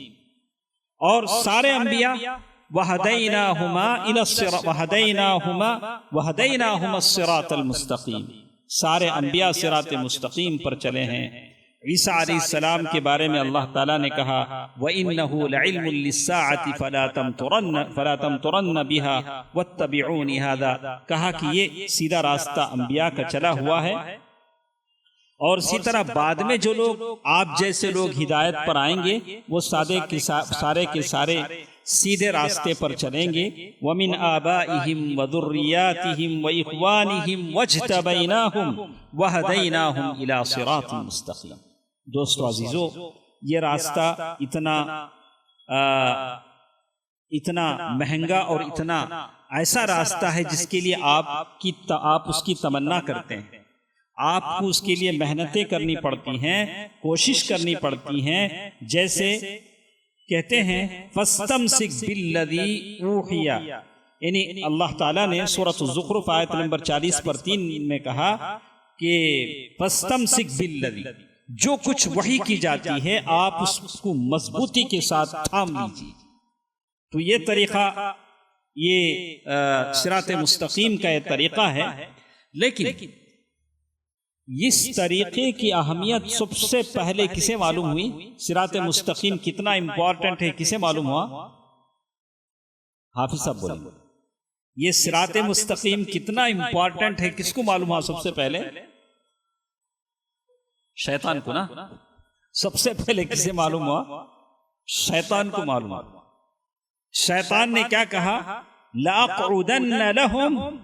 اور سارے انبیاء وہدیناہما الصراط المستقیم، سارے انبیاء صراط مستقیم پر چلے ہیں. عیسیٰ علیہ السلام کے بارے میں اللہ تعالیٰ نے کہا وَإِنَّهُ لَعِلْمٌ لِلسَّاعَةِ فَلَا تَمْتُرَنَّ بِهَا وَاتَّبِعُونِ هَذَا. کہا کہ یہ سیدھا راستہ انبیاء کا چلا ہوا ہے. اور اسی طرح بعد میں جو لوگ آپ جیسے لوگ ہدایت پر آئیں گے وہ سارے کے سارے سیدھے راستے پر چلیں گے. وَمِنْ آبَائِهِمْ وَذُرِّيَّاتِهِمْ وَإِخْوَانِهِمْ وَاجْتَبَيْنَاهُمْ وَهَدَيْنَاهُمْ إِلَى صِرَاطٍ مُسْتَقِيمٍ. دوستو عزیزو، یہ راستہ اتنا اتنا مہنگا اور اتنا ایسا راستہ ہے جس کے لیے آپ اس کی تمنا کرتے ہیں، آپ کو اس کے لیے محنتیں کرنی پڑتی ہیں، کوشش کرنی پڑتی ہیں. جیسے کہتے ہیں فَاسْتَمْسِكْ بِالَّذِي أُوحِيَ، یعنی اللہ تعالیٰ نے سورۃ الزخرف آیت نمبر 40/3 میں کہا کہ فَاسْتَمْسِكْ بِالَّذِي، جو کچھ وحی کی جاتی ہے آپ اس کو مضبوطی کے ساتھ تھام لیجیے. تو یہ طریقہ، یہ صراط مستقیم کا یہ طریقہ ہے. لیکن اس طریقے کی اہمیت سب سے پہلے کسے معلوم ہوئی؟ صراط مستقیم کتنا امپورٹنٹ ہے کسے معلوم ہوا؟ حافظ صاحب بولیں. یہ صراط مستقیم کتنا امپورٹنٹ ہے کس کو معلوم ہوا سب سے پہلے؟ شیطان کو نا. سب سے پہلے کسے معلوم ہوا؟ شیطان کو معلوم ہوا. شیطان نے کیا کہا؟ لَأَقْعُدَنَّ لَهُمْ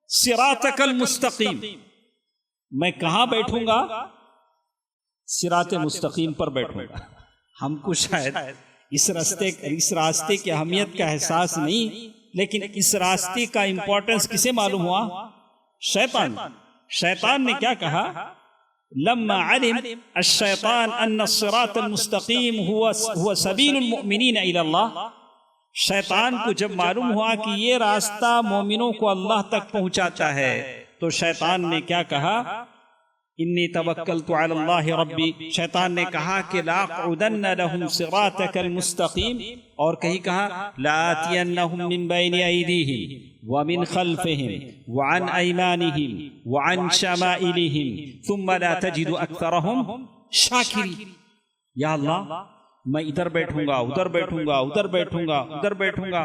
صِرَاطَكَ الْمُسْتَقِيمِ، میں کہاں بیٹھوں گا؟ صراط مستقیم پر بیٹھوں گا. ہم کو شاید اس راستے کی اہمیت کا احساس نہیں، لیکن اس راستے کا امپورٹنس کسے معلوم ہوا؟ شیطان. شیطان نے کیا کہا؟ لما علم الشیطان ان الصراط المستقیم هو سبیل المؤمنین الی اللہ، شیطان کو جب معلوم ہوا کہ یہ راستہ مومنوں کو اللہ تک پہنچاتا ہے تو شیطان نے کیا کہا؟ انی توکلت علی اللہ ربی. شیطان نے کہا کہ لاقعدن لهم صراطک المستقیم، اور کہیں کہا لآتینہم من بین ایدیہم ومن خلفہم وعن ایمانہم وعن شمائلہم ثم لا تجد اکثرہم شاکرین. یا اللہ میں ادھر بیٹھوں گا، ادھر بیٹھوں گا، ادھر بیٹھوں گا، ادھر بیٹھوں گا،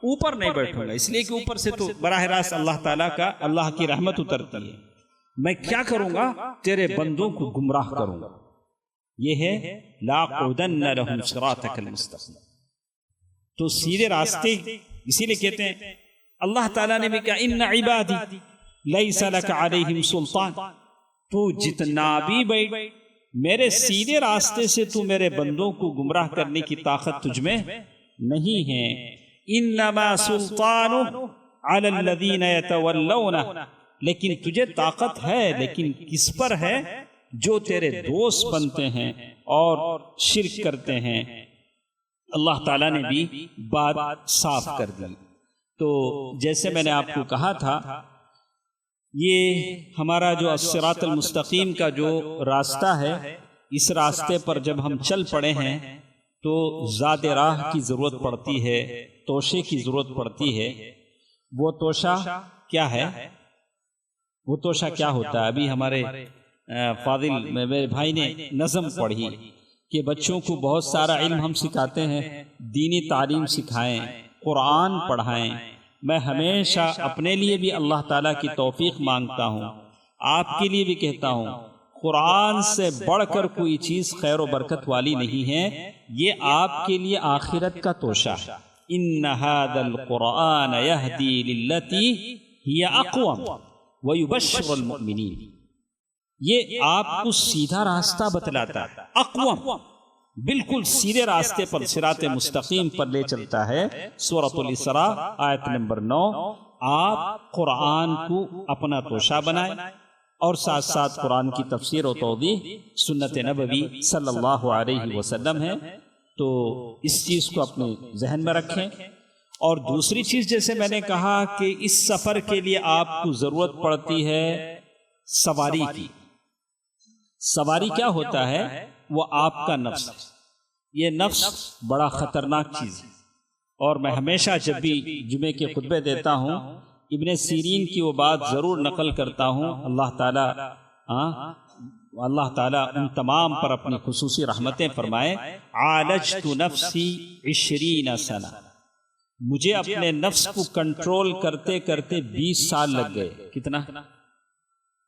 اوپر نہیں بیٹھوں گا، اس لیے کہ اوپر سے تو براہ راست اللہ تعالیٰ کا، اللہ کی رحمت اترتی ہے. میں کیا کروں گا؟ تیرے بندوں کو گمراہ کروں گا. یہ ہے لاقعدن لهم صراطک المستقیم. تو سیدھے راستے اسی لیے کہتے ہیں اللہ تعالیٰ نے بھی کہا ان عبادی لیس لک علیہم سلطان، تو جتنا بھی بیٹھ میرے سیدھے راستے سے تو میرے بندوں کو گمراہ کرنے کی طاقت تجھ میں نہیں ہے. انما سلطان علی الذین یتولونہ، لیکن تجھے طاقت ہے، لیکن کس پر ہے؟ جو تیرے دوست بنتے ہیں اور شرک کرتے ہیں. اللہ تعالیٰ نے بھی بات صاف کر دی. تو جیسے میں نے آپ کو کہا تھا، یہ ہمارا جو الصراط المستقیم کا جو راستہ ہے، اس راستے پر جب ہم چل پڑے ہیں تو ذات راہ کی ضرورت پڑتی ہے، توشے کی ضرورت پڑتی ہے. وہ توشہ کیا ہے؟ وہ توشہ کیا ہوتا ہے؟ ابھی ہمارے فاضل میرے بھائی نے نظم پڑھی کہ بچوں کو بہت سارا علم ہم سکھاتے ہیں، دینی تعلیم سکھائیں، قرآن پڑھائیں. میں ہمیشہ اپنے لیے بھی اللہ تعالیٰ کی توفیق مانگتا ہوں، آپ کے لیے بھی کہتا ہوں، قرآن سے بڑھ کر کوئی چیز خیر و برکت والی نہیں ہے. یہ آپ کے لیے آخرت کا توشہ ہے. ان ھذا القرآن یہدی للتی ہی اقوم ویبشر المؤمنین، یہ آپ کو سیدھا راستہ بتلاتا ہے. اقوم، بالکل سیدھے راستے پر، صراط مستقیم پر لے چلتا ہے. سورۃ الاسراء آیت نمبر 9. آپ قرآن کو اپنا توشہ بنائیں اور ساتھ ساتھ قرآن کی تفسیر و توضیح سنت نبوی صلی اللہ علیہ وسلم ہے. تو اس چیز کو اپنے ذہن میں رکھیں. اور دوسری چیز، جیسے میں نے کہا کہ اس سفر کے لیے آپ کو ضرورت پڑتی ہے سواری کی. سواری کیا ہوتا ہے؟ وہ آپ کا نفس. یہ نفس بڑا خطرناک چیز ہے، اور میں ہمیشہ جب بھی جمعے کے خطبے دیتا ہوں ابن سیرین کی وہ بات ضرور نقل کرتا ہوں. اللہ تعالیٰ ان تمام پر اپنی خصوصی رحمتیں فرمائے. عالجت نفسی 20 سنہ، مجھے اپنے نفس کو کنٹرول کرتے کرتے 20 سال لگ گئے. کتنا؟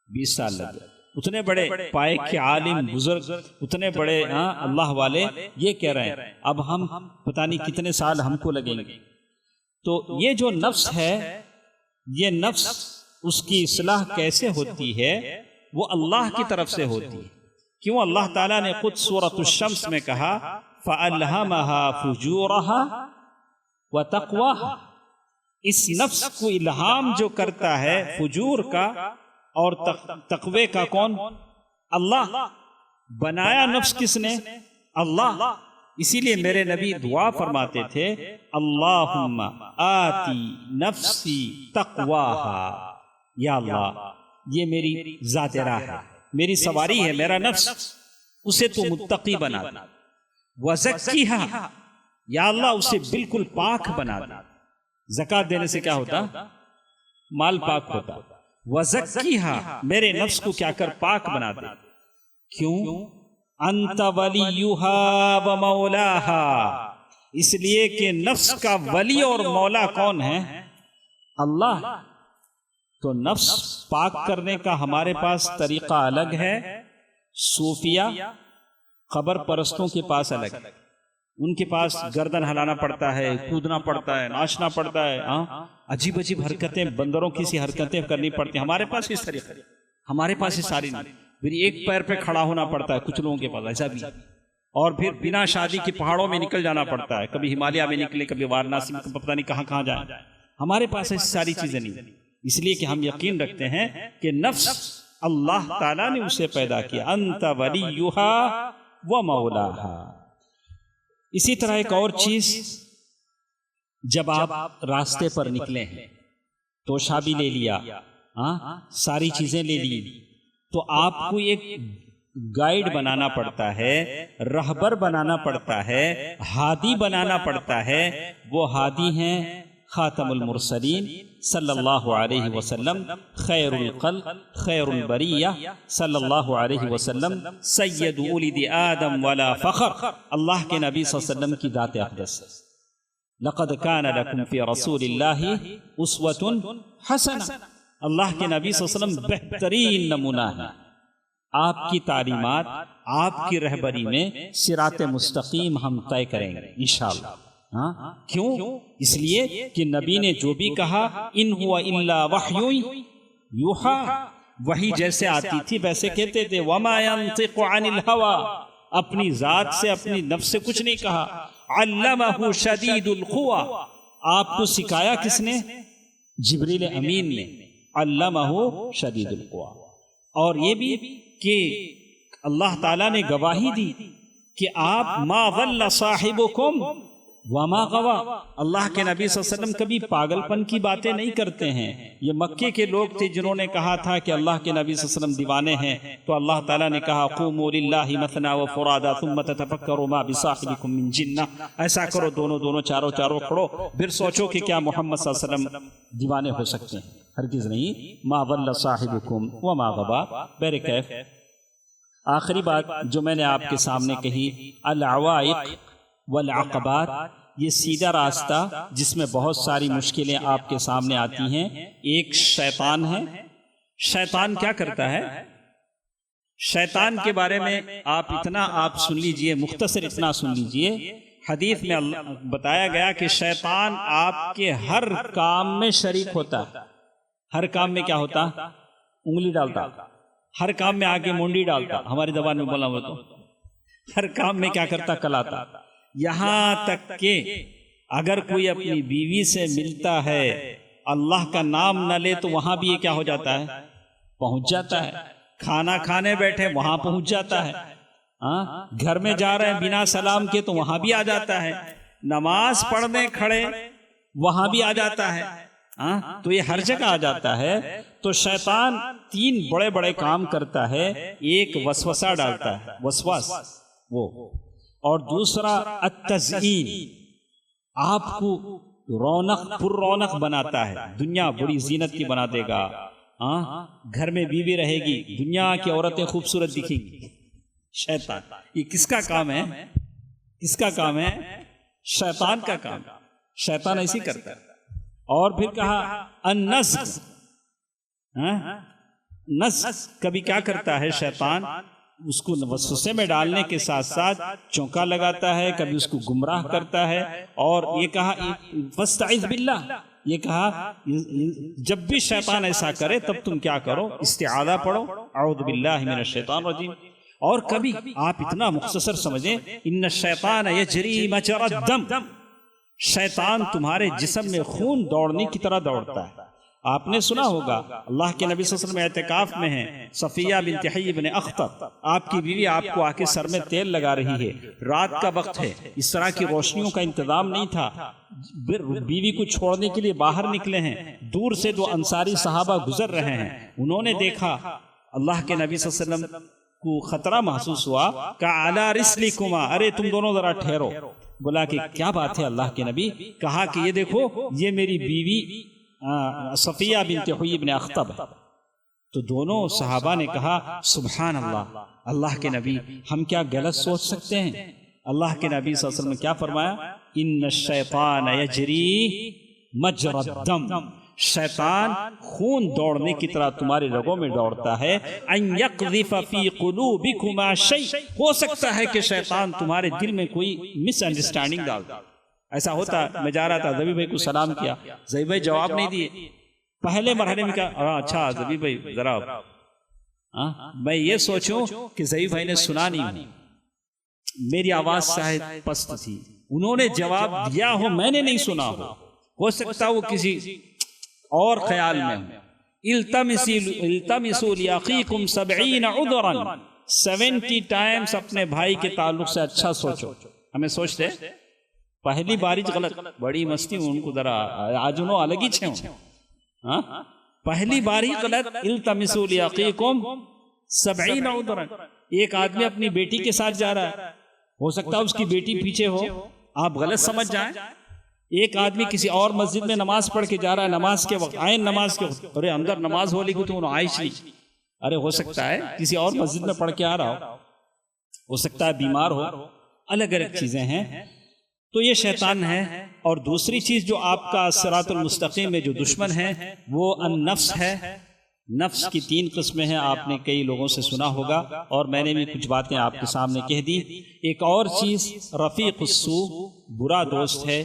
20 سال لگ گئے. اتنے بڑے پائے کے عالم بزرگ، اتنے بڑے اللہ والے یہ کہہ رہے ہیں اب ہم پتہ نہیں کتنے سال ہم کو لگیں گے. تو یہ جو نفس ہے، یہ نفس اس کی اصلاح کیسے ہوتی ہے؟ وہ اللہ کی طرف سے ہوتی ہے. کیوں؟ اللہ تعالیٰ نے خود سورۃ الشمس میں کہا فَأَلْهَمَهَا فُجُورَهَا وتقواہا، اس نفس کو الہام جو کرتا ہے فجور کا اور تقوی کا کون؟ اللہ۔ بنایا نفس کس نے؟ اللہ۔ اسی لیے میرے نبی دعا فرماتے تھے اللہم آتی نفسی تقواہا، یا اللہ یہ میری ذات راہ ہے، میری سواری ہے، میرا نفس، اسے تو متقی بنا دے۔ وزکیہا، یا اللہ اسے بالکل پاک بنا دے۔ زکوٰۃ دینے سے کیا ہوتا؟ مال پاک ہوتا۔ وزکیہا، میرے نفس کو کیا کر پاک بنا دے۔ کیوں؟ انت ولیہا ومولاہا، اس لیے کہ نفس کا ولی اور مولا کون ہے؟ اللہ۔ تو نفس پاک کرنے کا ہمارے پاس طریقہ الگ ہے، صوفیہ قبر پرستوں کے پاس الگ ہے۔ ان کے پاس گردن ہلانا پڑتا ہے، کودنا پڑتا ہے، ناچنا پڑتا ہے، عجیب عجیب حرکتیں، بندروں کی سی حرکتیں کرنی پڑتی ہیں۔ ہمارے پاس اس طریقہ، ہمارے پاس یہ ساری نہیں۔ پھر ایک پیر پہ کھڑا ہونا پڑتا ہے کچھ لوگوں کے پاس، ایسا بھی۔ اور پھر بنا شادی کے پہاڑوں میں نکل جانا پڑتا ہے، کبھی ہمالیہ میں نکلے، کبھی وارانسی میں، پتہ نہیں کہاں کہاں جائیں۔ ہمارے پاس ایسی ساری چیزیں نہیں، اس لیے کہ ہم یقین رکھتے ہیں کہ نفس اللہ تعالیٰ نے اسے پیدا کیا، انت ولیہا ومولاہا۔ اسی طرح ایک اور چیز، جب آپ راستے پر نکلے ہیں، توشہ بھی لے لیا، ساری چیزیں لے لی، تو آپ کو ایک گائیڈ بنانا پڑتا ہے، رہبر بنانا پڑتا ہے، ہادی بنانا پڑتا ہے۔ وہ ہادی ہیں خاتم المرسلین صلی اللہ علیہ وسلم، خیر الخلق، خیر البریہ صلی اللہ علیہ وسلم، سید ولد آدم ولا فخر، اللہ کے نبی صلی اللہ علیہ وسلم کی ذات اقدس۔ لقد کان لکم فی رسول اللہ اسوۃ حسنہ، اللہ کے نبی صلی اللہ علیہ وسلم بہترین نمونہ ہے۔ آپ کی تعلیمات، آپ کی رہبری میں صراط مستقیم ہم طے کریں گے انشاءاللہ۔ کیوں؟ اس لیے کہ نبی نے جو بھی کہا ان هو الا وحی یوحا، وحی جیسے آتی تھی ویسے کہتے تھے، وما ينطق عن الهوى، اپنی ذات سے، اپنی نفس سے کچھ نہیں کہا۔ علمہ شدید القوى، آپ کو سکھایا کس نے؟ جبریل امین نے۔ علمہ شدید القوى۔ اور یہ بھی کہ اللہ تعالیٰ نے گواہی دی کہ آپ ما ضل صاحبکم وما غوا، اللہ کے نبی صلی اللہ علیہ وسلم کبھی پاگل پن کی باتیں نہیں کرتے ہیں۔ یہ مکے کے لوگ تھے جنہوں نے کہا تھا کہ اللہ کے نبی صلی اللہ علیہ وسلم دیوانے ہیں، تو اللہ تعالیٰ نے کہا قوموا للہ مثنی وفرادا ثم تتفکروا ما بصاحبکم من جنہ، ایسا کرو دونوں چاروں کھڑو، پھر سوچو کہ کیا محمد صلی اللہ علیہ وسلم دیوانے ہو سکتے ہیں؟ ہرگز نہیں۔ ما ضل صاحبکم وما غوا۔ بہرکیف آخری بات جو میں نے آپ کے سامنے کہی، العوائق والعقبات، یہ سیدھا راستہ جس میں بہت ساری مشکلیں آپ کے سامنے آتی ہیں، ایک شیطان ہے۔ شیطان کیا کرتا ہے؟ شیطان کے بارے میں آپ سن لیجئے، مختصر اتنا سن لیجئے۔ حدیث میں بتایا گیا کہ شیطان آپ کے ہر کام میں شریک ہوتا ہے۔ ہر کام میں کیا ہوتا؟ انگلی ڈالتا، ہر کام میں آگے مونڈی ڈالتا، ہماری زبان میں بولا ہوا تو ہر کام میں کیا کرتا؟ کلاتا۔ یہاں تک کہ اگر کوئی اپنی بیوی سے ملتا ہے، اللہ کا نام نہ لے تو وہاں بھی یہ کیا ہو جاتا ہے؟ پہنچ جاتا ہے۔ کھانا کھانے بیٹھے وہاں پہنچ جاتا ہے۔ گھر میں جا رہے ہیں بنا سلام کے تو وہاں بھی آ جاتا ہے۔ نماز پڑھنے کھڑے وہاں بھی آ جاتا ہے۔ تو یہ ہر جگہ آ جاتا ہے۔ تو شیطان تین بڑے بڑے کام کرتا ہے۔ ایک وسوسہ ڈالتا ہے، وسواس وہ، اور دوسرا التزئین، آپ کو پر رونق بناتا ہے، دنیا بڑی زینت کی بنا دے گا۔ گھر میں بیوی رہے گی، دنیا کی عورتیں خوبصورت دکھیں گی۔ شیطان، یہ کس کا کام ہے؟ کس کا کام ہے؟ شیطان کا کام۔ شیطان ایسی کرتا ہے۔ اور پھر کہا النزغ، نزغ کبھی کیا کرتا ہے شیطان؟ اس کو وسوسے میں ڈالنے کے ساتھ ساتھ چونکا لگاتا ہے، کبھی اس کو گمراہ کرتا ہے۔ اور یہ کہا فاستعذ باللہ، یہ کہا جب بھی شیطان ایسا کرے تب تم کیا کرو؟ استعاذہ پڑھو، اعوذ باللہ من الشیطان الرجیم۔ اور کبھی آپ اتنا مختصر سمجھیں، ان الشیطان یجری مجرى الدم، شیطان تمہارے جسم میں خون دوڑنے کی طرح دوڑتا ہے۔ آپ نے سنا ہوگا اللہ کے نبی صلی اللہ علیہ وسلم اعتکاف میں ہیں، صفیہ بنت حی بن اخطب، آپ کی بیوی آپ کو آ کے سر میں تیل لگا رہی ہے، رات کا وقت ہے، اس طرح کی روشنیوں کا انتظام نہیں تھا، بیوی کو چھوڑنے کے لیے باہر نکلے ہیں، دور سے دو انصاری صحابہ گزر رہے ہیں، انہوں نے دیکھا اللہ کے نبی صلی اللہ علیہ وسلم کو خطرہ محسوس ہوا، کہا علی رسلکما، ارے تم دونوں ذرا ٹھہرو۔ بولا کہ کیا بات ہے اللہ کے نبی؟ کہا کہ یہ دیکھو یہ میری بیوی صفیہ بنت حی بن اخطب ہے۔ تو دونوں صحابہ نے کہا سبحان اللہ، اللہ کے نبی ہم کیا غلط سوچ سکتے ہیں؟ اللہ کے نبی صلی اللہ علیہ وسلم نے کیا فرمایا؟ ان الشیطان یجری مجری الدم، شیطان خون دوڑنے کی طرح تمہاری رگوں میں دوڑتا ہے، ان یقذف فی قلوبکما شیء، ہو سکتا ہے کہ شیطان تمہارے دل میں کوئی مس انڈرسٹینڈنگ ڈال دے۔ ایسا ہوتا، میں جا رہا تھا، زبی بھائی کو سلام کیا، زبی بھائی جواب نہیں دیے، پہلے مرحلے میں کہا اچھا زبی بھائی ذرا میں یہ سوچوں کہ زبی بھائی نے سنا نہیں ہوں، میری آواز شاید پست تھی، انہوں نے جواب دیا ہو میں نے نہیں سنا ہو سکتا وہ کسی اور خیال میں ہوں۔ التمسوا لاخیکم 70 عذرا، 70 ٹائمز اپنے بھائی کے تعلق سے اچھا سوچو۔ ہمیں سوچتے پہلی بارش غلط، بڑی مستی ان کو ذرا آج انہوں الگ ہی چھے ہوں، پہلی باری غلط، التمسوا لاخیکم 70 عذرا۔ ایک آدمی اپنی بیٹی کے ساتھ جا رہا ہے، ہو سکتا ہے اس کی بیٹی پیچھے ہو، آپ غلط سمجھ جائیں۔ ایک آدمی کسی اور مسجد میں نماز پڑھ کے جا رہا ہے، نماز کے وقت عین نماز کے وقت، ارے اندر نماز ہو لگی تو انہوں عائش نہیں، ارے ہو سکتا ہے کسی اور مسجد میں پڑھ کے آ رہا ہو سکتا ہے بیمار ہو، الگ الگ چیزیں ہیں۔ تو یہ شیطان ہے۔ اور دوسری چیز جو آپ کا صراط المستقیم میں جو دشمن ہے وہ النفس ہے۔ نفس کی 3 قسمیں ہیں، آپ نے کئی لوگوں سے سنا ہوگا اور میں نے بھی کچھ باتیں آپ کے سامنے کہہ دی۔ ایک اور چیز رفیق السوء، برا دوست ہے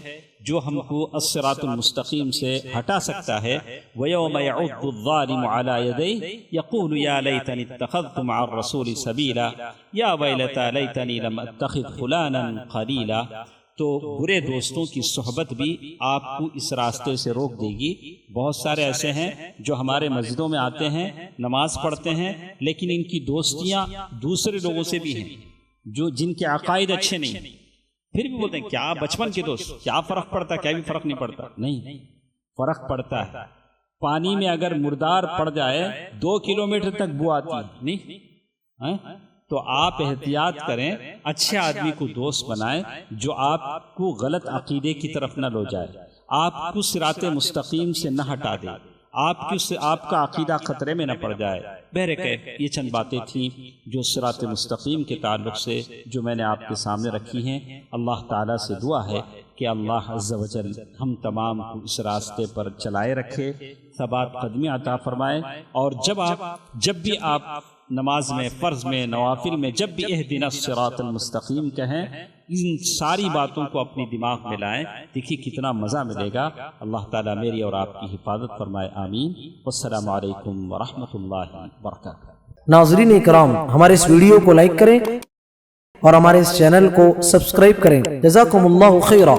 جو ہم کو الصراط المستقیم سے ہٹا سکتا ہے۔ وَيَوْمَ يَعُضُّ الظَّالِمُ عَلَى يَدَيْهِ يَقُولُ يَا لَيْتَنِي اتَّخَذْتُ مَعَ الرَّسُولِ سَبِيلًا يَا وَيْلَتَىٰ لَيْتَنِي لَمْ أَتَّخِذْ فُلَانًا خَلِيلًا۔ تو برے دوستوں کی صحبت بھی آپ کو اس راستے سے روک دے گی۔ بہت سارے ایسے ہیں جو ہمارے مسجدوں میں آتے ہیں، نماز پڑھتے ہیں، لیکن ان کی دوستیاں دوسرے لوگوں سے بھی ہیں جو جن کے عقائد اچھے نہیں ہیں، پھر بھی بولتے ہیں کیا بچپن کے دوست، کیا فرق پڑتا؟ کیا بھی فرق نہیں پڑتا؟ نہیں، فرق پڑتا ہے۔ پانی میں اگر مردار پڑ جائے 2 کلومیٹر تک بو آتی ہے، نہیں؟ تو آپ احتیاط کریں، اچھے آدمی کو دوست بنائیں جو آپ کو غلط عقیدے کی طرف نہ لو جائے، آپ کو صراط مستقیم سے نہ ہٹا دے، آپ کا عقیدہ خطرے میں نہ پڑ جائے۔ بہرکیف یہ چند باتیں تھیں جو صراط مستقیم کے تعلق سے جو میں نے آپ کے سامنے رکھی ہیں۔ اللہ تعالیٰ سے دعا ہے کہ اللہ عز و جل ہم تمام کو اس راستے پر چلائے رکھے، ثبات قدمی عطا فرمائے۔ اور جب بھی آپ نماز میں، فرض میں، نوافل میں جب بھی اہدنا الصراط المستقیم کہیں، ان ساری باتوں کو اپنی دماغ میں لائیں، دیکھیے کتنا مزہ ملے گا۔ اللہ تعالیٰ میری اور آپ کی حفاظت فرمائے، آمین۔ والسلام علیکم ورحمۃ اللہ وبرکاتہ۔ ناظرین اکرام، ہمارے اس ویڈیو کو لائک کریں اور ہمارے اس چینل کو سبسکرائب کریں۔ جزاکم اللہ خیرا۔